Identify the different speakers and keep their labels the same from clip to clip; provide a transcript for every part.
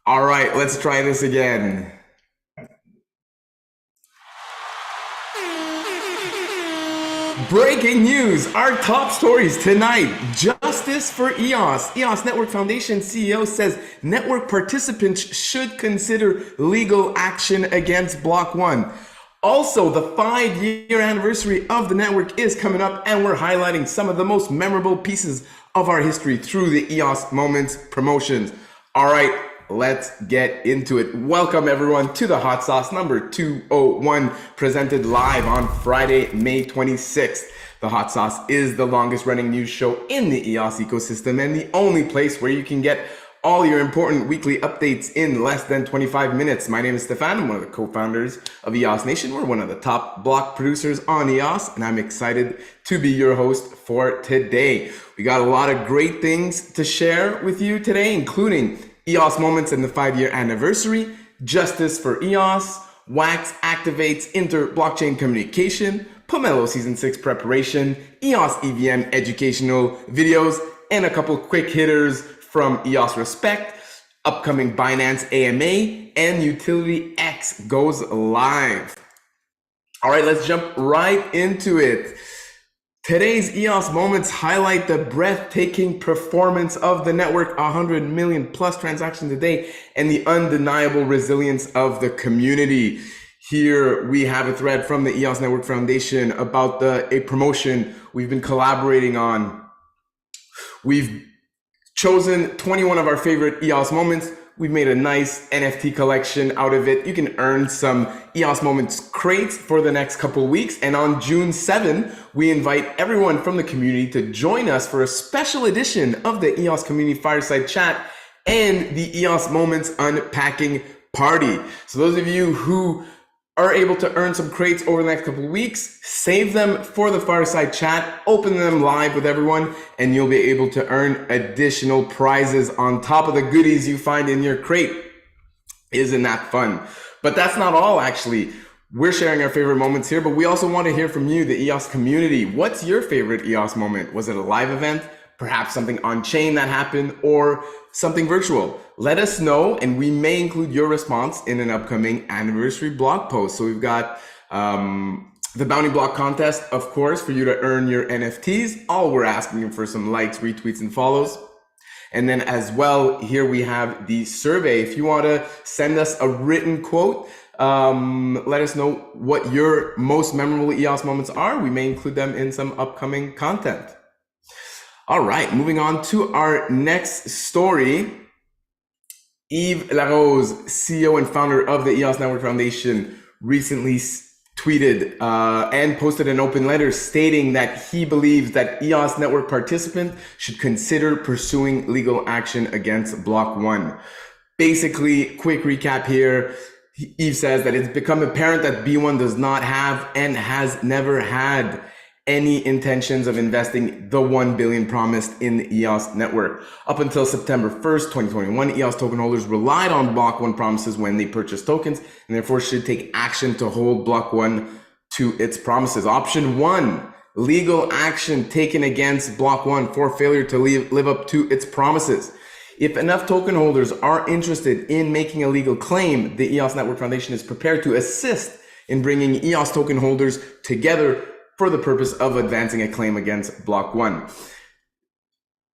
Speaker 1: All right, let's try this again. Breaking news, our top stories tonight. Justice for EOS. EOS Network Foundation CEO says network participants should consider legal action against Block One. Also, the 5-year anniversary of the network is coming up, and we're highlighting some of the most memorable pieces of our history through the EOS Moments promotions. All right, let's get into it. Welcome everyone to the Hot Sauce number 201, presented live on Friday, May 26th. The Hot Sauce is the longest running news show in the EOS ecosystem and the only place where you can get all your important weekly updates in less than 25 minutes. My name is Stefan. I'm one of the co-founders of EOS Nation. We're one of the top block producers on EOS, and I'm excited to be your host for today. We got a lot of great things to share with you today, including EOS Moments and the 5-year anniversary, Justice for EOS, WAX activates inter-blockchain communication, Pomelo Season 6 preparation, EOS EVM educational videos, and a couple quick hitters from EOS Respect, upcoming Binance AMA, and Utility X goes live. All right, let's jump right into it. Today's EOS Moments highlight the breathtaking performance of the network, 100 million plus transactions a day, and the undeniable resilience of the community. Here we have a thread from the EOS Network Foundation about a promotion we've been collaborating on. We've chosen 21 of our favorite EOS moments. We've made a nice NFT collection out of it. You can earn some EOS Moments crates for the next couple weeks. And on June 7, we invite everyone from the community to join us for a special edition of the EOS Community Fireside Chat and the EOS Moments Unpacking Party. So those of you who are able to earn some crates over the next couple of weeks, save them for the Fireside Chat, open them live with everyone, and you'll be able to earn additional prizes on top of the goodies you find in your crate. Isn't that fun? But that's not all, actually. We're sharing our favorite moments here, but we also want to hear from you, the EOS community. What's your favorite EOS moment? Was it a live event? Perhaps something on-chain that happened, or something virtual? Let us know, and we may include your response in an upcoming anniversary blog post. So we've got the Bounty Block contest, of course, for you to earn your NFTs. All we're asking for some likes, retweets, and follows. And then as well, here we have the survey. If you want to send us a written quote, let us know what your most memorable EOS moments are. We may include them in some upcoming content. All right, moving on to our next story. Yves Larose, CEO and founder of the EOS Network Foundation, recently tweeted and posted an open letter stating that he believes that EOS Network participants should consider pursuing legal action against Block One. Basically, quick recap here. Yves says that it's become apparent that B1 does not have and has never had any intentions of investing the 1 billion promised in the EOS network. Up until September 1st, 2021, EOS token holders relied on Block One promises when they purchased tokens, and therefore should take action to hold Block One to its promises. Option 1, legal action taken against Block One for failure to live up to its promises. If enough token holders are interested in making a legal claim, the EOS Network Foundation is prepared to assist in bringing EOS token holders together for the purpose of advancing a claim against Block One.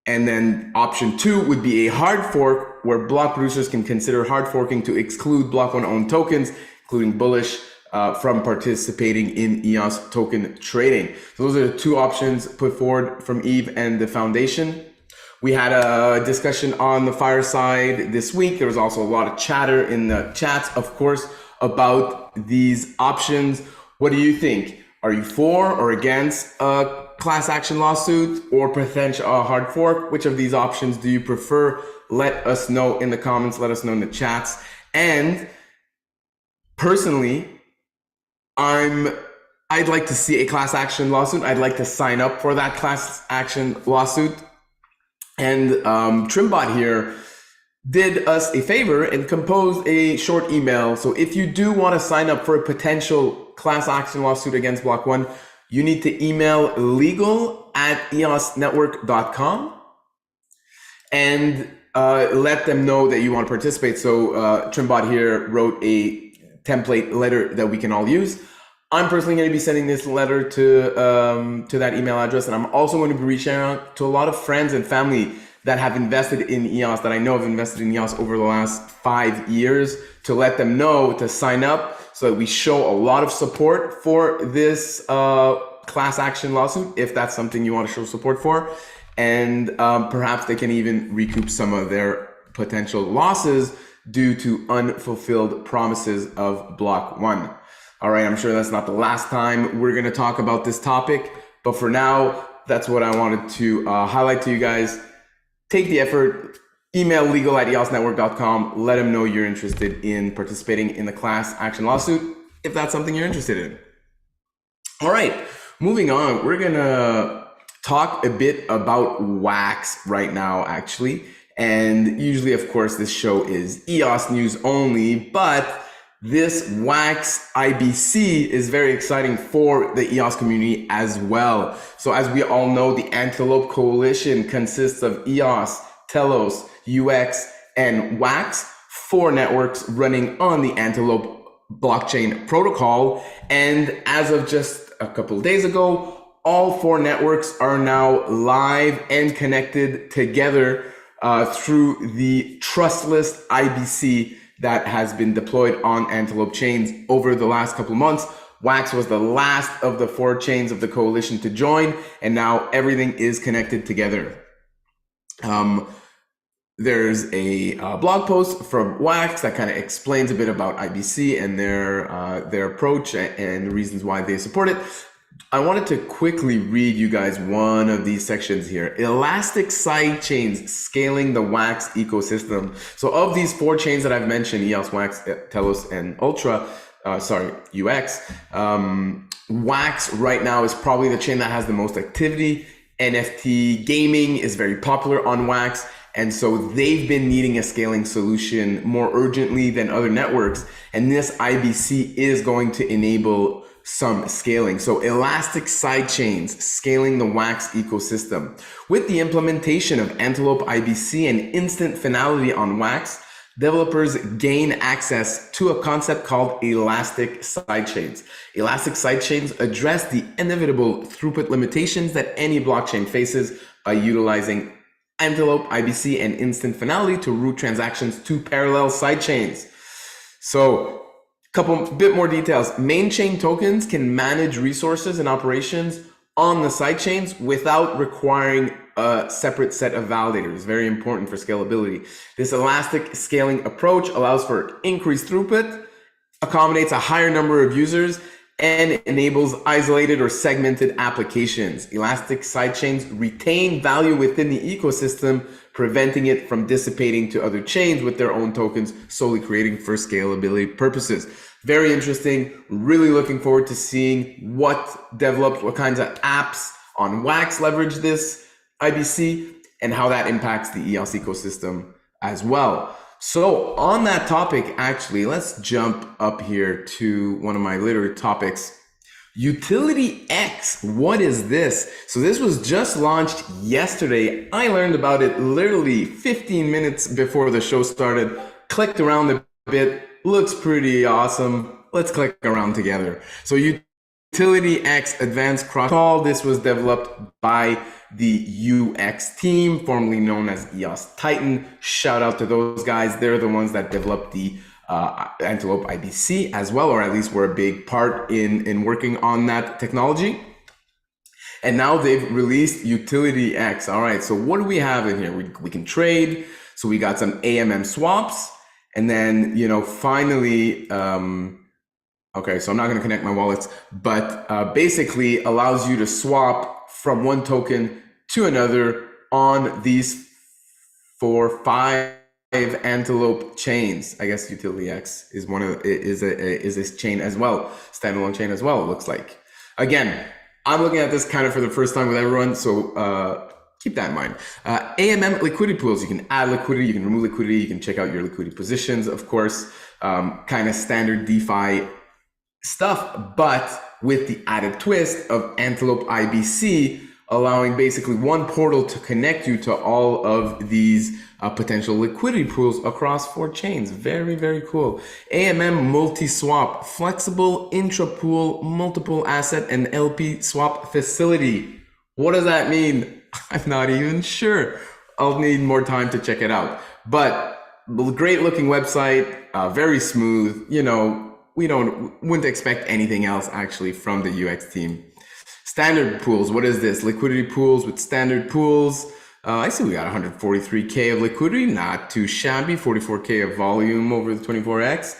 Speaker 1: And then option 2 would be a hard fork, where block producers can consider hard forking to exclude Block One owned tokens, including Bullish, from participating in EOS token trading. So those are the two options put forward from Yves and the foundation. We had a discussion on the fireside this week. There was also a lot of chatter in the chats, of course, about these options. What do you think? Are you for or against a class action lawsuit or potential hard fork? Which of these options do you prefer? Let us know in the comments. Let us know in the chats. And personally, I'd like to see a class action lawsuit. I'd like to sign up for that class action lawsuit. And Trimbot here did us a favor and composed a short email. So if you do want to sign up for a potential class action lawsuit against Block One, you need to email legal@eosnetwork.com. And let them know that you want to participate. So Trimbot here wrote a template letter that we can all use. I'm personally going to be sending this letter to that email address, and I'm also going to be reaching out to a lot of friends and family that have invested in EOS, that I know have invested in EOS over the last 5 years, to let them know to sign up so that we show a lot of support for this class action lawsuit, if that's something you want to show support for. And perhaps they can even recoup some of their potential losses due to unfulfilled promises of Block 1. All right, I'm sure that's not the last time we're going to talk about this topic, but for now, that's what I wanted to highlight to you guys. Take the effort, email legal@eosnetwork.com, let them know you're interested in participating in the class action lawsuit, if that's something you're interested in. All right, moving on, we're going to talk a bit about WAX right now, actually. And usually, of course, this show is EOS news only, but this WAX IBC is very exciting for the EOS community as well. So as we all know, the Antelope Coalition consists of EOS, Telos, UX, and WAX, 4 networks running on the Antelope blockchain protocol. And as of just a couple of days ago, all 4 networks are now live and connected together through the trustless IBC that has been deployed on Antelope chains over the last couple of months. WAX was the last of the 4 chains of the coalition to join, and now everything is connected together. There's a blog post from WAX that kind of explains a bit about IBC and their approach and the reasons why they support it. I wanted to quickly read you guys one of these sections here. Elastic sidechains scaling the WAX ecosystem. So of these 4 chains that I've mentioned, EOS, WAX, Telos, and UX, WAX right now is probably the chain that has the most activity. NFT gaming is very popular on WAX. And so they've been needing a scaling solution more urgently than other networks. And this IBC is going to enable some scaling. So elastic sidechains scaling the WAX ecosystem. With the implementation of Antelope IBC and instant finality on WAX, developers gain access to a concept called elastic sidechains. Elastic sidechains address the inevitable throughput limitations that any blockchain faces by utilizing Antelope IBC and instant finality to route transactions to parallel sidechains. So bit more details. Main chain tokens can manage resources and operations on the sidechains without requiring a separate set of validators. Very important for scalability. This elastic scaling approach allows for increased throughput, accommodates a higher number of users, and enables isolated or segmented applications. Elastic sidechains retain value within the ecosystem, preventing it from dissipating to other chains with their own tokens, solely creating for scalability purposes. Very interesting. Really looking forward to seeing what kinds of apps on WAX leverage this IBC and how that impacts the EOS ecosystem as well. So on that topic, actually, let's jump up here to one of my later topics. Utility X, what is this? So this was just launched yesterday. I learned about it literally 15 minutes before the show started, clicked around a bit, looks pretty awesome. Let's click around together. So Utility X Advanced Cross Call, this was developed by the UX team, formerly known as EOS Titan. Shout out to those guys. They're the ones that developed the Antelope IBC as well, or at least were a big part in working on that technology. And now they've released Utility X. All right, so what do we have in here? We can trade. So we got some AMM swaps. And then, finally, okay, so I'm not going to connect my wallets, but basically allows you to swap from one token to another on these 5 Antelope chains. I guess Utility X is this chain as well, standalone chain as well. It looks like. Again, I'm looking at this kind of for the first time with everyone, so keep that in mind. AMM liquidity pools. You can add liquidity, you can remove liquidity, you can check out your liquidity positions, of course. Kind of standard DeFi stuff, but with the added twist of Antelope IBC, allowing basically one portal to connect you to all of these potential liquidity pools across 4 chains. Very, very cool. AMM multi-swap, flexible intra-pool, multiple asset and LP swap facility. What does that mean? I'm not even sure. I'll need more time to check it out. But great looking website, very smooth. You know, wouldn't expect anything else actually from the UX team. Standard pools, what is this? Liquidity pools with standard pools. I see we got 143K of liquidity, not too shabby. 44K of volume over the 24X.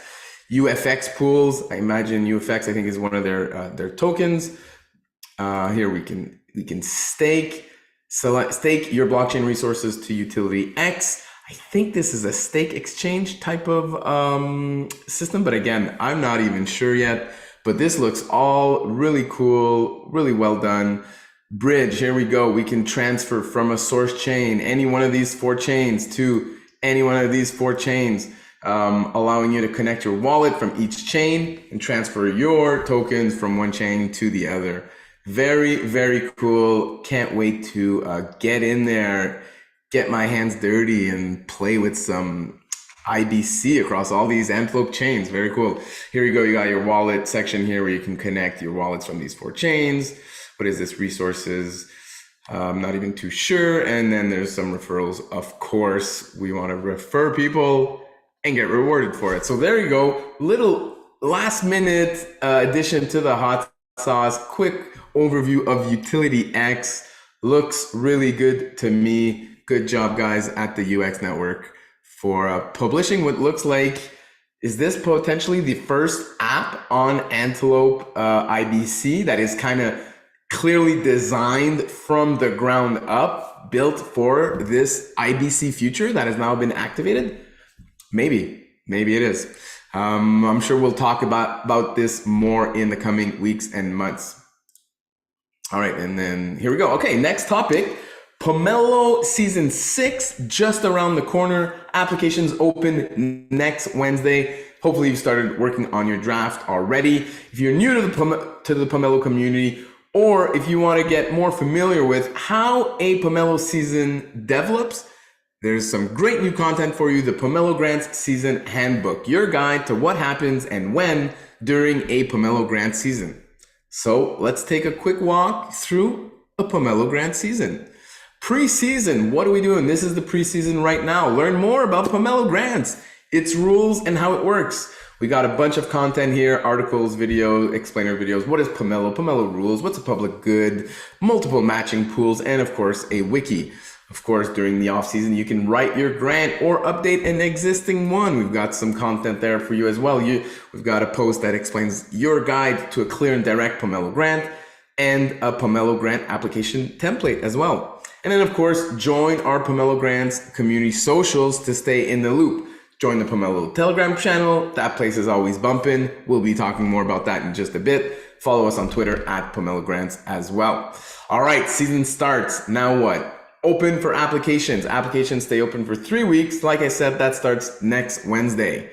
Speaker 1: UFX pools, I imagine UFX, I think, is one of their tokens. Here we can stake your blockchain resources to utility X. I think this is a stake exchange type of system, but again, I'm not even sure yet. But this looks all really cool, really well done. Bridge, here we go. We can transfer from a source chain, any one of these 4 chains, to any one of these 4 chains, allowing you to connect your wallet from each chain and transfer your tokens from one chain to the other. Very, very cool. Can't wait to get in there, get my hands dirty and play with some IBC across all these Antelope chains. Very cool. Here you go. You got your wallet section here where you can connect your wallets from these 4 chains. What is this? Resources. I'm not even too sure. And then there's some referrals. Of course, we want to refer people and get rewarded for it. So there you go. Little last minute addition to the hot sauce. Quick overview of Utility X. Looks really good to me. Good job, guys, at the UX Network for publishing what looks like, is this potentially the first app on Antelope IBC that is kind of clearly designed from the ground up, built for this IBC future that has now been activated? Maybe it is. I'm sure we'll talk about this more in the coming weeks and months. All right, and then here we go. Okay, next topic. Pomelo Season 6 just around the corner. Applications open next Wednesday. Hopefully you've started working on your draft already. If you're new to the Pomelo community, or if you want to get more familiar with how a Pomelo season develops, there's some great new content for you. The Pomelo Grants Season Handbook, your guide to what happens and when during a Pomelo grant season. So let's take a quick walk through a Pomelo grant season. Preseason, what are we doing? This is the preseason right now. Learn more about Pomelo grants, its rules and how it works. We got a bunch of content here, articles, videos, explainer videos. What is Pomelo? Pomelo rules. What's a public good? Multiple matching pools, and of course, a wiki. Of course, during the off season, you can write your grant or update an existing one. We've got some content there for you as well. We've got a post that explains your guide to a clear and direct Pomelo grant and a Pomelo grant application template as well. And then, of course, join our Pomelo Grants community socials to stay in the loop. Join the Pomelo Telegram channel. That place is always bumping. We'll be talking more about that in just a bit. Follow us on Twitter at Pomelo Grants as well. All right, season starts. Now what? Open for applications. Applications stay open for 3 weeks. Like I said, that starts next Wednesday.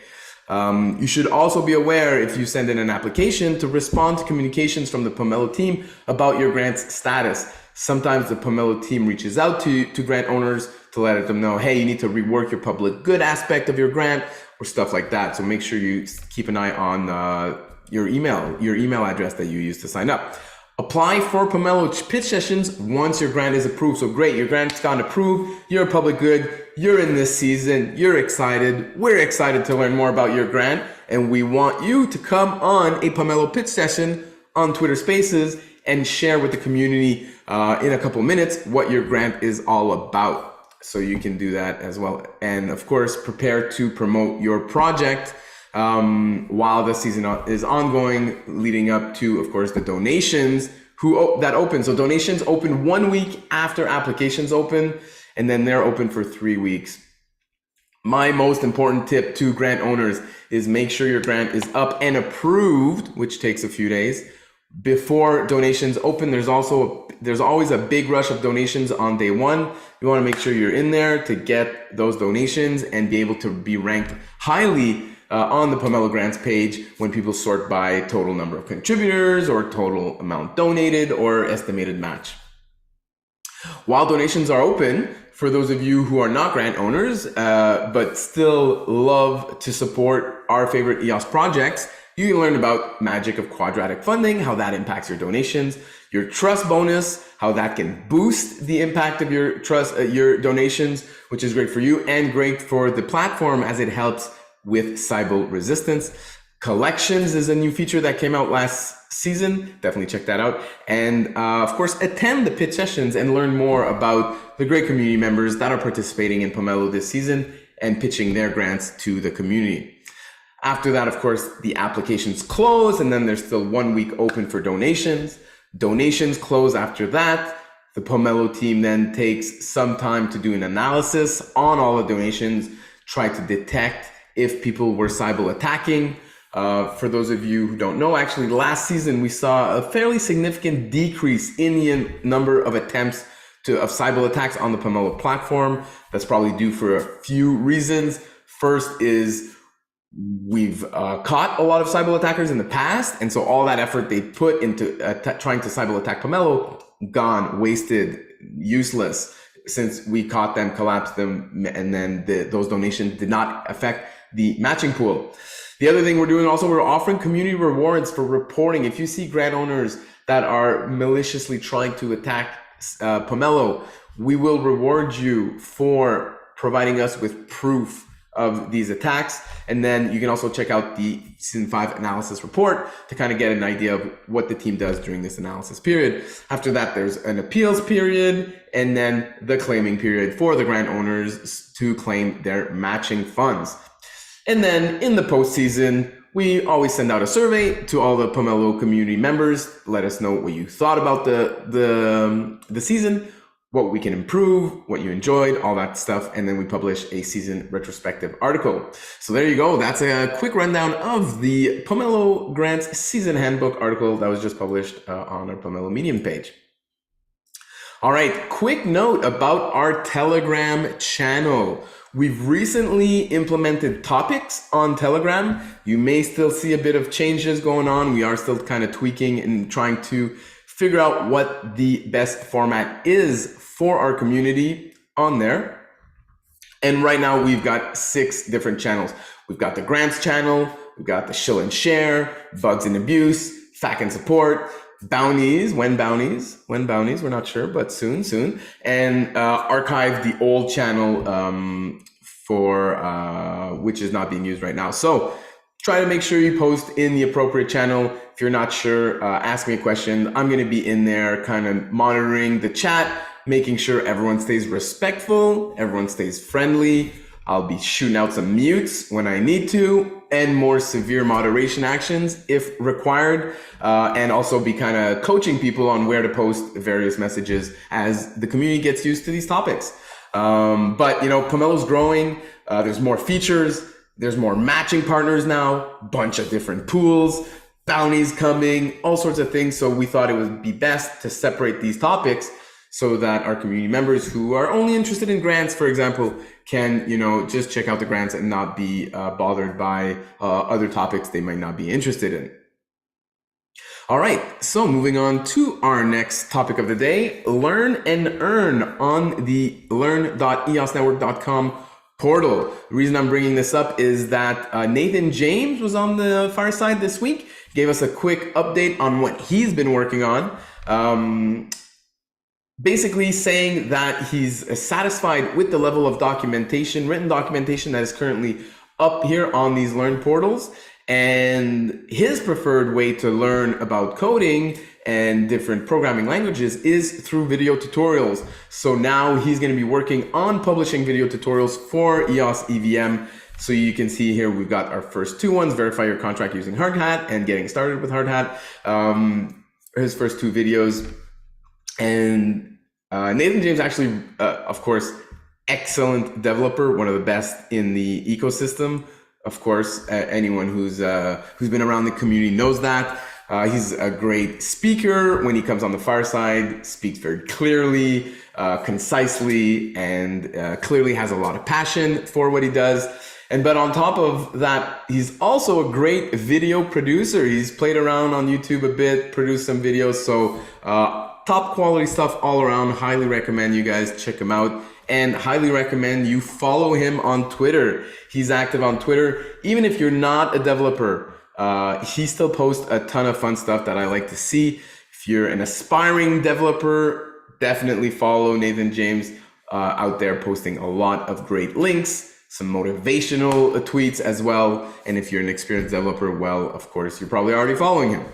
Speaker 1: You should also be aware, if you send in an application, to respond to communications from the Pomelo team about your grant's status. Sometimes the Pomelo team reaches out to grant owners to let them know, hey, you need to rework your public good aspect of your grant or stuff like that. So make sure you keep an eye on your email address that you use to sign up. Apply for Pomelo pitch sessions once your grant is approved. So great, your grant's gotten approved, you're a public good, you're in this season, you're excited, we're excited to learn more about your grant, and we want you to come on a Pomelo pitch session on Twitter Spaces and share with the community in a couple minutes what your grant is all about. So you can do that as well. And of course, prepare to promote your project while the season is ongoing, leading up to, of course, the donations that open. So donations open 1 week after applications open, and then they're open for 3 weeks. My most important tip to grant owners is make sure your grant is up and approved, which takes a few days, before donations open. There's always a big rush of donations on day one. You want to make sure you're in there to get those donations and be able to be ranked highly on the Pomelo Grants page when people sort by total number of contributors or total amount donated or estimated match. While donations are open for those of you who are not grant owners, but still love to support our favorite EOS projects, you can learn about magic of quadratic funding, how that impacts your donations, your trust bonus, how that can boost the impact of your trust, your donations, which is great for you and great for the platform as it helps with Sybil resistance. Collections is a new feature that came out last season. Definitely check that out. And of course, attend the pitch sessions and learn more about the great community members that are participating in Pomelo this season and pitching their grants to the community. After that, of course, the applications close, and then there's still 1 week open for donations. Donations close after that. The Pomelo team then takes some time to do an analysis on all the donations, try to detect if people were Sybil attacking. For those of you who don't know, actually last season we saw a fairly significant decrease in the number of attempts of Sybil attacks on the Pomelo platform. That's probably due for a few reasons. First is we've caught a lot of Sybil attackers in the past, and so all that effort they put into trying to Sybil attack Pomelo, gone, wasted, useless, since we caught them, collapsed them, and then those donations did not affect the matching pool. The other thing we're doing also, we're offering community rewards for reporting. If you see grant owners that are maliciously trying to attack Pomelo, we will reward you for providing us with proof of these attacks. And then you can also check out the season 5 analysis report to kind of get an idea of what the team does during this analysis period. After that, there's an appeals period and then the claiming period for the grant owners to claim their matching funds. And then in the postseason, we always send out a survey to all the Pomelo community members. Let us know what you thought about the season, what we can improve, what you enjoyed, all that stuff. And then we publish a season retrospective article. So there you go. That's a quick rundown of the Pomelo Grants Season Handbook article that was just published on our Pomelo Medium page. All right, quick note about our Telegram channel. We've recently implemented topics on Telegram. You may still see a bit of changes going on. We are still kind of tweaking and trying to figure out what the best format is for our community on there. And right now we've got 6 different channels. We've got the grants channel, we've got the shill and share, bugs and abuse, FAQ and support, bounties, when bounties, we're not sure, but soon, and archive the old channel for which is not being used right now. So try to make sure you post in the appropriate channel. If you're not sure, ask me a question. I'm going to be in there kind of monitoring the chat, making sure everyone stays respectful, everyone stays friendly. I'll be shooting out some mutes when I need to, and more severe moderation actions if required, and also be kind of coaching people on where to post various messages as the community gets used to these topics. But you know, Pomelo's growing. There's more features. There's more matching partners now, bunch of different pools, bounties coming, all sorts of things. So we thought it would be best to separate these topics so that our community members who are only interested in grants, for example, can, you know, just check out the grants and not be bothered by other topics they might not be interested in. All right, so moving on to our next topic of the day, learn and earn on the learn.eosnetwork.com portal. The reason I'm bringing this up is that Nathan James was on the fireside this week, gave us a quick update on what he's been working on. Basically saying that he's satisfied with the level of documentation, written documentation that is currently up here on these Learn portals. And his preferred way to learn about coding and different programming languages is through video tutorials. So now he's going to be working on publishing video tutorials for EOS EVM. So you can see here, we've got our first 2 ones, verify your contract using Hardhat and getting started with Hardhat. His first 2 videos. And Nathan James actually, of course, excellent developer, one of the best in the ecosystem. Of course, anyone who's been around the community knows that. He's a great speaker when he comes on the fireside, speaks very clearly, concisely, and clearly has a lot of passion for what he does. But on top of that, he's also a great video producer. He's played around on YouTube a bit, produced some videos. So top quality stuff all around. Highly recommend you guys check him out, and highly recommend you follow him on Twitter. He's active on Twitter. Even if you're not a developer, he still posts a ton of fun stuff that I like to see. If you're an aspiring developer, definitely follow Nathan James out there, posting a lot of great links, some motivational tweets as well. And if you're an experienced developer, well, of course, you're probably already following him.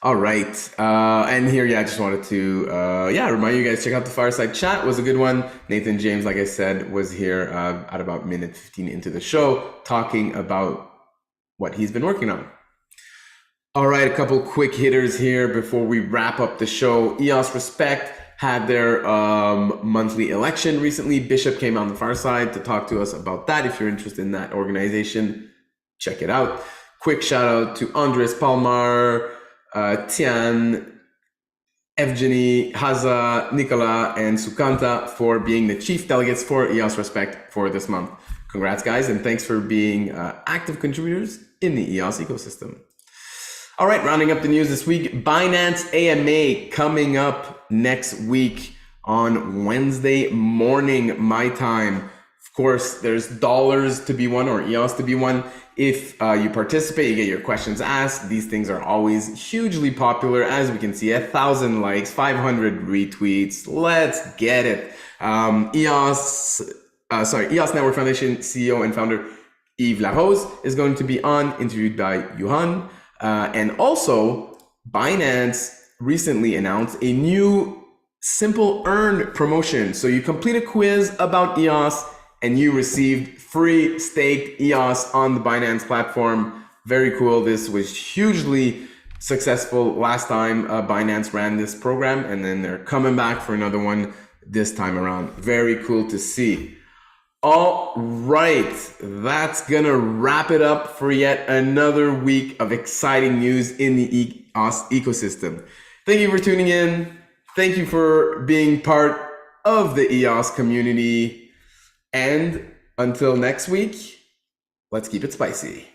Speaker 1: All right. And here, I just wanted to, remind you guys, check out the Fireside Chat. It was a good one. Nathan James, like I said, was here at about minute 15 into the show, talking about what he's been working on. All right, a couple quick hitters here before we wrap up the show. EOS Respect had their monthly election recently. Bishop came on the Fireside to talk to us about that. If you're interested in that organization, check it out. Quick shout out to Andres Palmar, Tian, Evgeny, Haza, Nicola, and Sukanta for being the chief delegates for EOS Respect for this month. Congrats, guys, and thanks for being active contributors in the EOS ecosystem. All right, rounding up the news this week, Binance AMA coming up next week on Wednesday morning, my time. Of course, there's dollars to be won or EOS to be won. If you participate, you get your questions asked. These things are always hugely popular. As we can see, 1,000 likes, 500 retweets. Let's get it. EOS Network Foundation CEO and founder Yves Larose is going to be on, interviewed by Johan. And also, Binance recently announced a new simple earn promotion. So you complete a quiz about EOS and you received free staked EOS on the Binance platform. Very cool. This was hugely successful last time Binance ran this program, and then they're coming back for another one this time around. Very cool to see. All right, that's gonna wrap it up for yet another week of exciting news in the EOS ecosystem. Thank you for tuning in. Thank you for being part of the EOS community. And until next week, let's keep it spicy.